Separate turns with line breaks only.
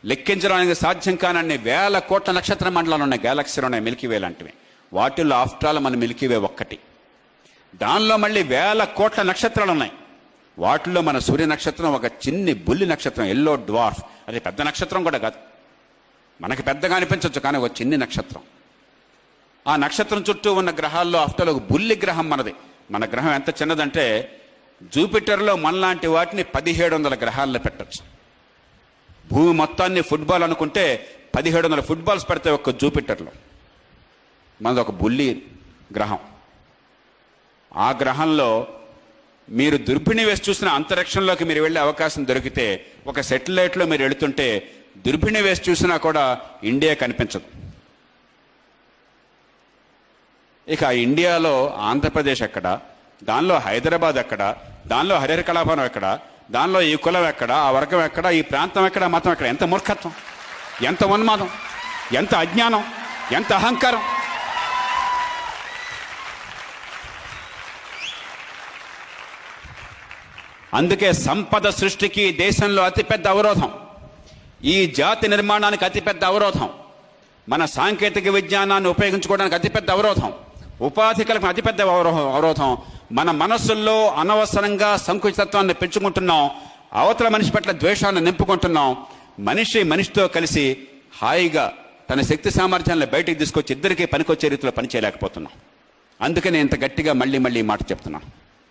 లెక్కించడానికి సాధ్యం కానన్ని వేల కోట్ల నక్షత్ర మండలాలు ఉన్నాయి, గ్యాలక్సీలు ఉన్నాయి, మిల్కీవే లాంటివి. వాటిల్లో ఆఫ్టర్ ఆల్ మన మిల్కీవే ఒక్కటి. దానిలో మళ్ళీ వేల కోట్ల నక్షత్రాలు ఉన్నాయి. వాటిల్లో మన సూర్య నక్షత్రం ఒక చిన్ని బుల్లి నక్షత్రం, ఎల్లో డ్వార్ఫ్. అది పెద్ద నక్షత్రం కూడా కాదు, మనకి పెద్దగా అనిపించవచ్చు, కానీ ఒక చిన్ని నక్షత్రం. ఆ నక్షత్రం చుట్టూ ఉన్న గ్రహాల్లో ఆఫ్టర్ ఆల్ ఒక బుల్లి గ్రహం మనది. మన గ్రహం ఎంత చిన్నదంటే జూపిటర్లో మనలాంటి వాటిని 1700 గ్రహాల్లో పెట్టచ్చు. భూమి మొత్తాన్ని ఫుట్బాల్ అనుకుంటే 1700 ఫుట్బాల్స్ పెడితే ఒక్క జూపిటర్లో. మనది ఒక బుల్లి గ్రహం. ఆ గ్రహంలో మీరు దుర్బిణి వేసి చూసిన అంతరిక్షంలోకి మీరు వెళ్ళే అవకాశం దొరికితే, ఒక సెటిలైట్లో మీరు వెళుతుంటే దుర్బిణి వేసి చూసినా కూడా ఇండియా కనిపించదు. ఇక ఇండియాలో ఆంధ్రప్రదేశ్ ఎక్కడ, దానిలో హైదరాబాద్ ఎక్కడ, దానిలో హరిహర కళాభవనం ఎక్కడ, దానిలో ఈ కులం ఎక్కడ, ఆ వర్గం ఎక్కడ, ఈ ప్రాంతం ఎక్కడ, మతం ఎక్కడ? ఎంత మూర్ఖత్వం, ఎంత ఉన్మాదం, ఎంత అజ్ఞానం, ఎంత అహంకారం. అందుకే సంపద సృష్టికి దేశంలో అతిపెద్ద అవరోధం, ఈ జాతి నిర్మాణానికి అతిపెద్ద అవరోధం, మన సాంకేతిక విజ్ఞానాన్ని ఉపయోగించుకోవడానికి అతిపెద్ద అవరోధం, ఉపాధి కల్పన అతిపెద్ద అవరోధం. మన మనస్సుల్లో అనవసరంగా సంకుచితత్వాన్ని పెంచుకుంటున్నాం, అవతల మనిషి పట్ల ద్వేషాన్ని నింపుకుంటున్నాం. మనిషి మనిషితో కలిసి హాయిగా తన శక్తి సామర్థ్యాలను బయటికి తీసుకొచ్చి ఇద్దరికీ పనికొచ్చే రీతిలో పని చేయలేకపోతున్నాం. అందుకని ఇంత గట్టిగా మళ్ళీ మాట చెప్తున్నాను.